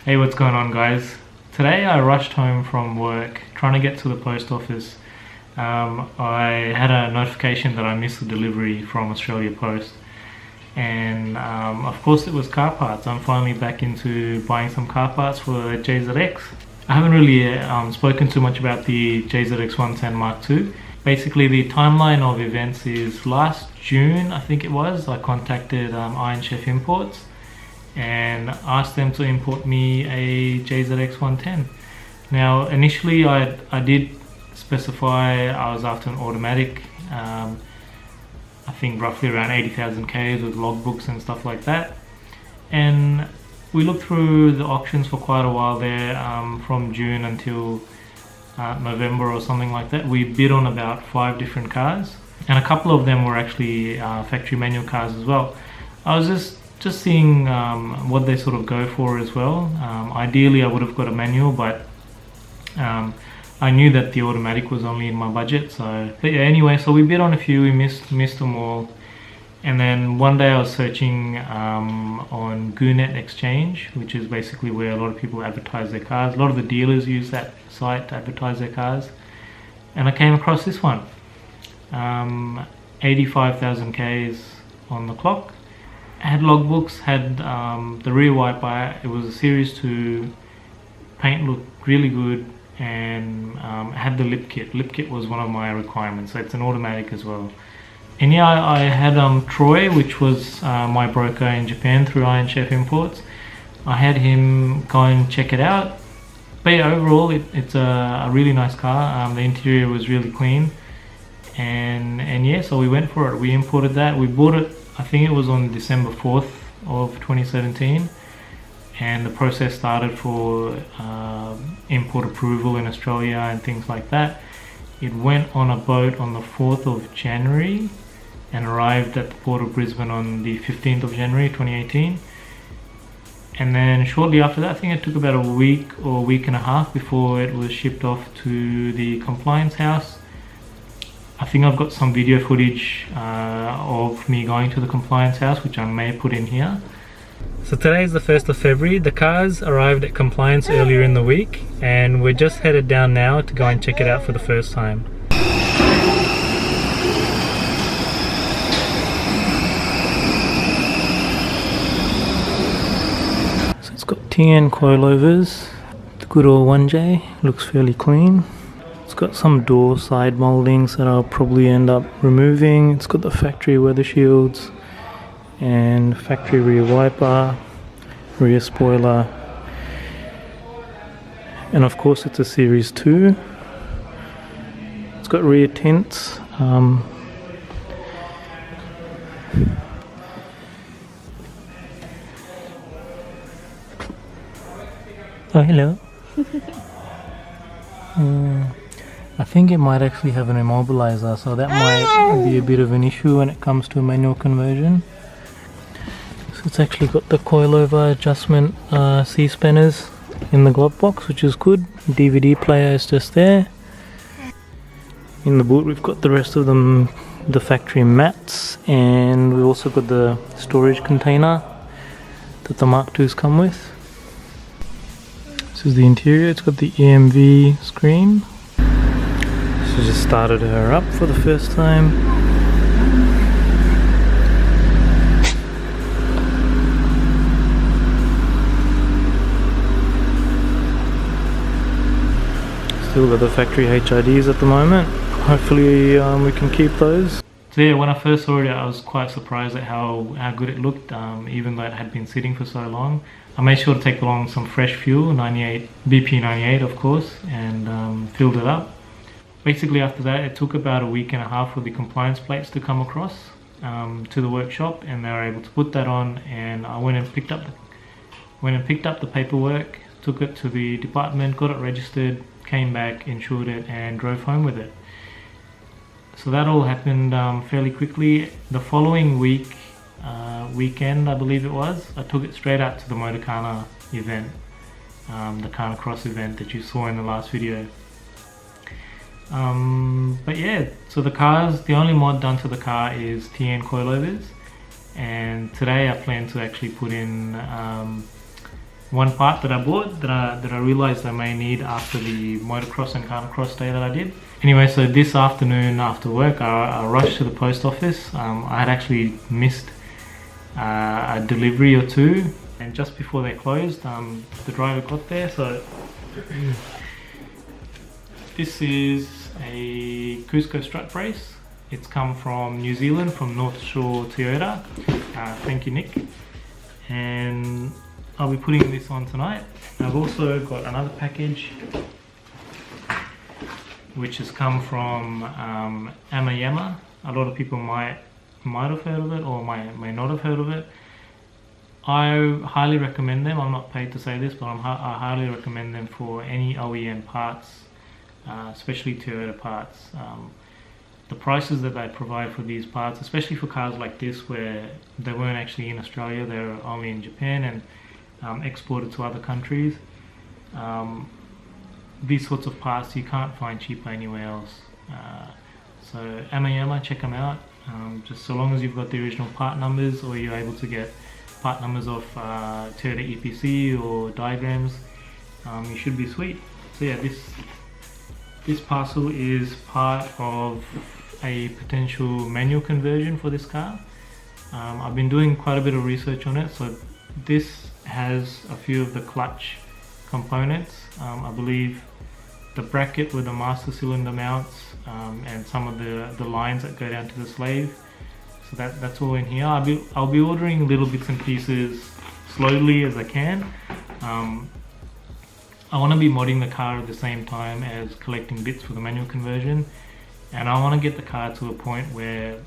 Hey, what's going on, guys? Today I rushed home from work trying to get to the post office. I had a notification that I missed the delivery from Australia Post, and of course it was car parts. I'm finally back into buying some car parts for JZX. I haven't really spoken too much about the JZX110 Mark II. Basically, the timeline of events is last June, I think it was, I contacted Iron Chef Imports and asked them to import me a JZX110. Now, initially I did specify I was after an automatic, I think roughly around 80,000 Ks with logbooks and stuff like that. And we looked through the auctions for quite a while there, from June until November or something like that. We bid on about 5 different cars, and a couple of them were actually factory manual cars as well. I was just seeing what they sort of go for as well. Ideally I would have got a manual, but I knew that the automatic was only in my budget. But yeah, anyway, so we bid on a few, we missed them all. And then one day I was searching on Goonet Exchange, which is basically where a lot of people advertise their cars. A lot of the dealers use that site to advertise their cars. And I came across this one. 85,000 Ks on the clock. Had logbooks, had the rear wiper. It was a Series 2. Paint looked really good, and had the lip kit. Lip kit was one of my requirements, so it's an automatic as well. And yeah, I had Troy, which was my broker in Japan through Iron Chef Imports. I had him go and check it out. But yeah, overall it's a really nice car. The interior was really clean, and yeah, so we went for it. We imported that. We bought it, I think it was on December 4th of 2017, and the process started for import approval in Australia and things like that. It went on a boat on the 4th of January and arrived at the port of Brisbane on the 15th of January 2018. And then shortly after that, I think it took about a week or a week and a half before it was shipped off to the compliance house. I think I've got some video footage of me going to the compliance house, which I may put in here. So today is the 1st of February. The cars arrived at compliance earlier in the week, and we're just headed down now to go and check it out for the first time. So it's got TN coilovers, the good old 1J, looks fairly clean. It's got some door side mouldings that I'll probably end up removing. It's got the factory weather shields and factory rear wiper, rear spoiler, and of course it's a Series 2. It's got rear tints. Oh, hello. I think it might actually have an immobilizer, so that might be a bit of an issue when it comes to manual conversion. So it's actually got the coilover adjustment C-spanners in the glove box, which is good. DVD player is just there. In the boot we've got the rest of them, the factory mats, and we've also got the storage container that the Mark IIs come with. This is the interior. It's got the EMV screen. So just started her up for the first time. Still got the factory HIDs at the moment. Hopefully we can keep those. So yeah, when I first saw it, I was quite surprised at how good it looked, even though it had been sitting for so long. I made sure to take along some fresh fuel, 98 BP98 of course, and filled it up. Basically after that it took about a week and a half for the compliance plates to come across to the workshop, and they were able to put that on, and I went and picked up the paperwork, took it to the department, got it registered, came back, insured it, and drove home with it. So that all happened fairly quickly. The following weekend I believe it was, I took it straight out to the Motorcana event, the Carna Cross event that you saw in the last video. But yeah, so the only mod done to the car is TN coilovers, and today I plan to actually put in one part that I bought that I realized I may need after the motocross and carnicross day that I did. Anyway, so this afternoon after work, I rushed to the post office. I had actually missed a delivery or two, and just before they closed, the driver got there. So this is a Cusco Strut brace. It's come from New Zealand, from North Shore Toyota. Thank you, Nick. And I'll be putting this on tonight. I've also got another package which has come from Amayama. A lot of people might have heard of it or may not have heard of it. I highly recommend them. I'm not paid to say this, but I highly recommend them for any OEM parts, especially Toyota parts. The prices that they provide for these parts, especially for cars like this where they weren't actually in Australia, they were only in Japan and exported to other countries. These sorts of parts you can't find cheaper anywhere else. So Amayama, check them out. Just so long as you've got the original part numbers, or you're able to get part numbers of Toyota EPC or diagrams, you should be sweet. So yeah, this parcel is part of a potential manual conversion for this car. I've been doing quite a bit of research on it. So this has a few of the clutch components. I believe the bracket with the master cylinder mounts, and some of the lines that go down to the slave. So that's all in here. I'll be ordering little bits and pieces slowly as I can. I want to be modding the car at the same time as collecting bits for the manual conversion, and I want to get the car to a point where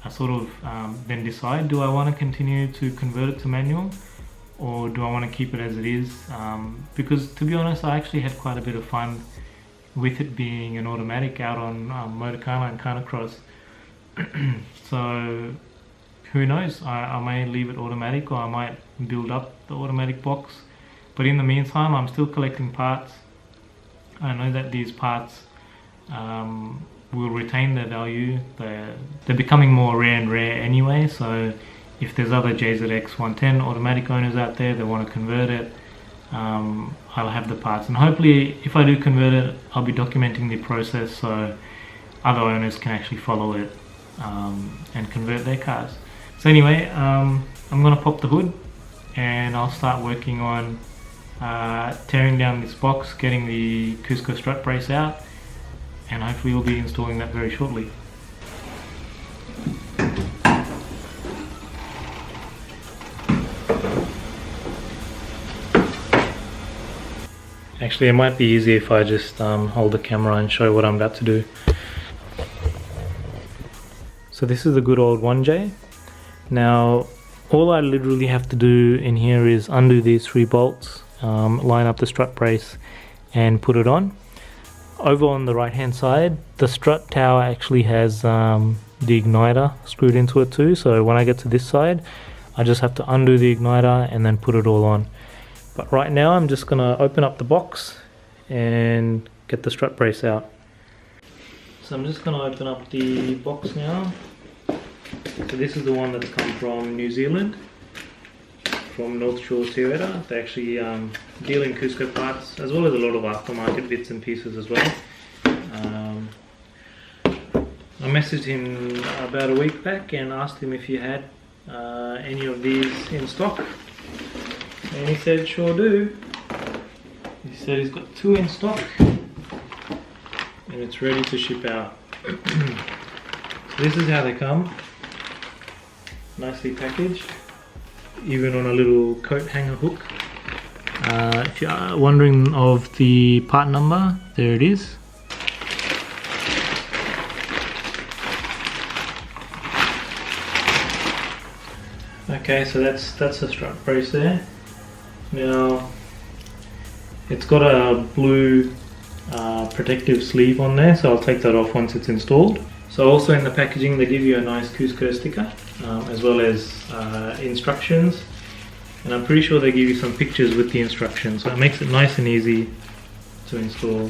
I sort of then decide, do I want to continue to convert it to manual, or do I want to keep it as it is? Because to be honest, I actually had quite a bit of fun with it being an automatic out on Motorcarno and Carnicross. So who knows, I may leave it automatic, or I might build up the automatic box. But in the meantime, I'm still collecting parts. I know that these parts will retain their value. They're becoming more rare anyway, so if there's other JZX110 automatic owners out there that want to convert it, I'll have the parts. And hopefully, if I do convert it, I'll be documenting the process so other owners can actually follow it and convert their cars. So anyway, I'm going to pop the hood and I'll start working on tearing down this box, getting the Cusco Strut brace out, and hopefully we'll be installing that very shortly. Actually, it might be easier if I just hold the camera and show what I'm about to do. So this is the good old 1J. Now, all I literally have to do in here is undo these 3 bolts, line up the strut brace and put it on. Over on the right hand side, the strut tower actually has the igniter screwed into it too, so when I get to this side, I just have to undo the igniter and then put it all on. But right now I'm just going to open up the box and get the strut brace out. So I'm just going to open up the box now. So this is the one that's come from New Zealand, from North Shore Toyota. They actually deal in Cusco parts, as well as a lot of aftermarket bits and pieces as well. I messaged him about a week back and asked him if he had any of these in stock, and he said sure do. He said he's got 2 in stock and it's ready to ship out. So this is how they come, nicely packaged, even on a little coat hanger hook. If you are wondering of the part number, there it is. Okay, so that's the strut brace there. Now, it's got a blue protective sleeve on there, so I'll take that off once it's installed. So also in the packaging they give you a nice Cusco sticker, as well as instructions, and I'm pretty sure they give you some pictures with the instructions, so it makes it nice and easy to install.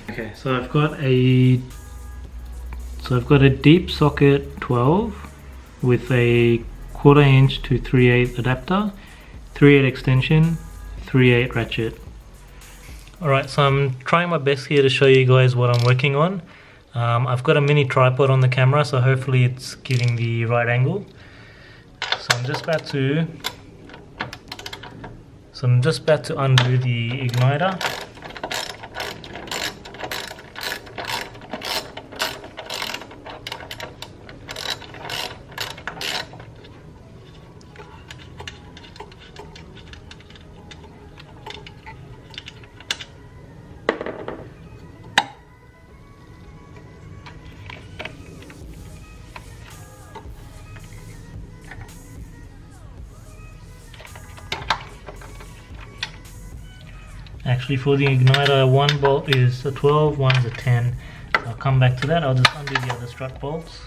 Okay, so I've got a deep socket 12 with a 1/4 inch to 3/8 adapter, 3/8 extension, 3/8 ratchet. Alright, so I'm trying my best here to show you guys what I'm working on. I've got a mini tripod on the camera, so hopefully it's giving the right angle. So I'm just about to undo the igniter. Actually, for the igniter, one bolt is a 12, one's a 10. So I'll come back to that. I'll just undo the other strut bolts.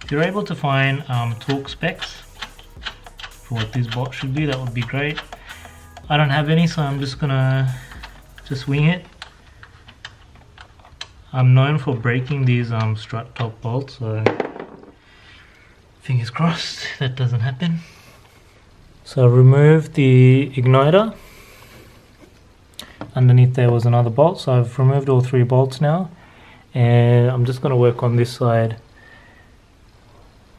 If you're able to find torque specs for what this bolt should be, that would be great. I don't have any, so I'm just gonna wing it. I'm known for breaking these strut top bolts, so fingers crossed that doesn't happen. So remove the igniter. Underneath there was another bolt, so I've removed all 3 bolts now, and I'm just going to work on this side.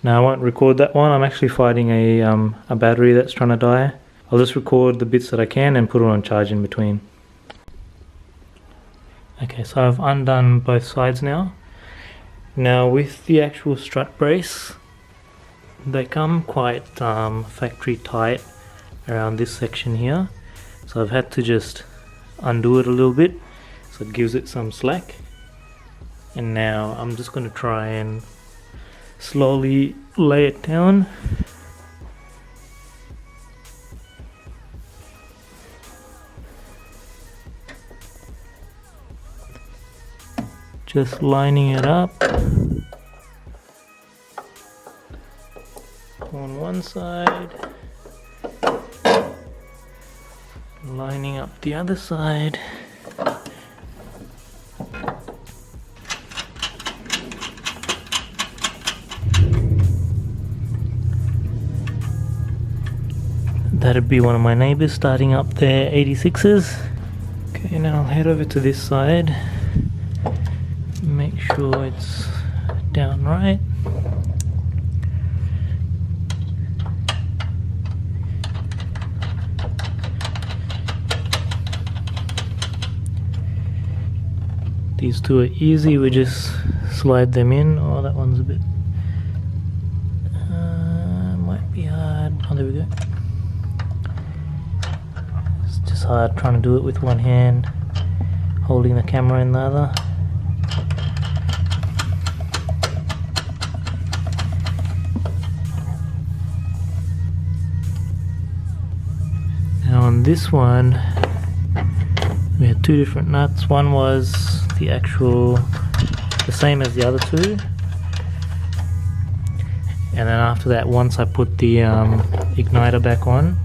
Now I won't record that one. I'm actually fighting a battery that's trying to die. I'll just record the bits that I can and put it on charge in between. Okay, so I've undone both sides now. Now with the actual strut brace, they come quite factory tight around this section here. So I've had to just undo it a little bit so it gives it some slack. And now I'm just going to try and slowly lay it down. Just lining it up on one side, lining up the other side. That'd be one of my neighbors starting up their 86s. Okay, now I'll head over to this side. Make sure it's down right. These two are easy, we just slide them in. Oh, that one's a bit might be hard. Oh, there we go. It's just hard trying to do it with one hand, holding the camera in the other. Now on this one we had 2 different nuts. One was the same as the other 2, and then after that, once I put the igniter back on,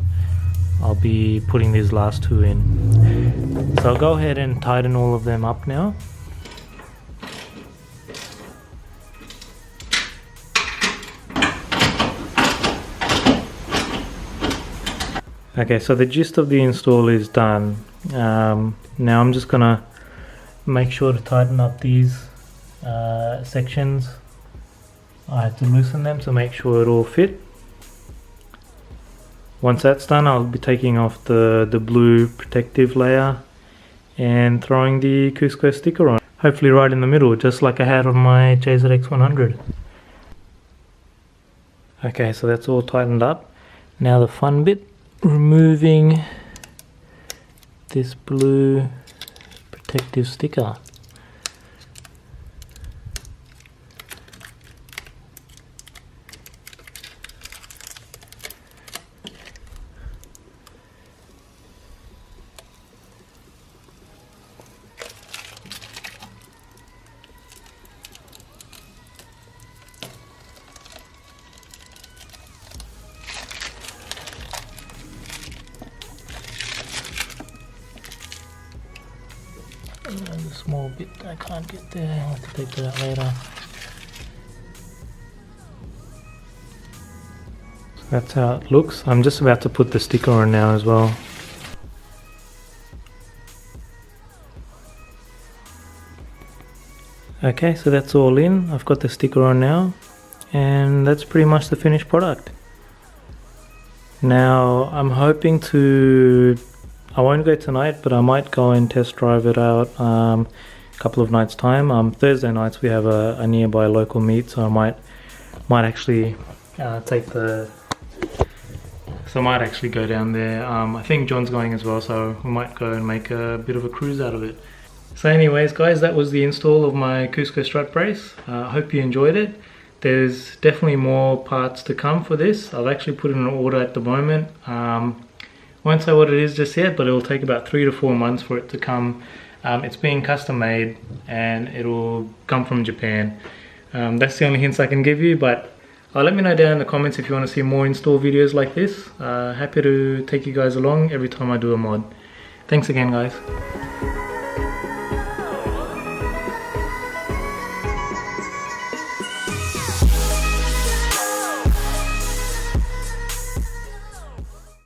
I'll be putting these last 2 in. So I'll go ahead and tighten all of them up now. Okay, so the gist of the install is done. Now I'm just gonna make sure to tighten up these sections. I have to loosen them to make sure it all fit. Once that's done, I'll be taking off the blue protective layer and throwing the Cusco sticker on. Hopefully right in the middle, just like I had on my JZX110. Okay, so that's all tightened up. Now the fun bit, removing this blue protective sticker. And the small bit I can't get there, I'll have to take that out later. So that's how it looks. I'm just about to put the sticker on now as well. Okay, so that's all in. I've got the sticker on now, and that's pretty much the finished product. Now I'm hoping to, I won't go tonight, but I might go and test drive it out a couple of nights time. Thursday nights we have a nearby local meet, so I might actually go down there. I think John's going as well, so we might go and make a bit of a cruise out of it. So anyways guys, that was the install of my Cusco Strut brace. I hope you enjoyed it. There's definitely more parts to come for this. I've actually put in an order at the moment. Won't say what it is just yet, but it will take about 3 to 4 months for it to come. It's being custom made and it will come from Japan. That's the only hints I can give you, but let me know down in the comments if you want to see more install videos like this. Happy to take you guys along every time I do a mod. Thanks again guys.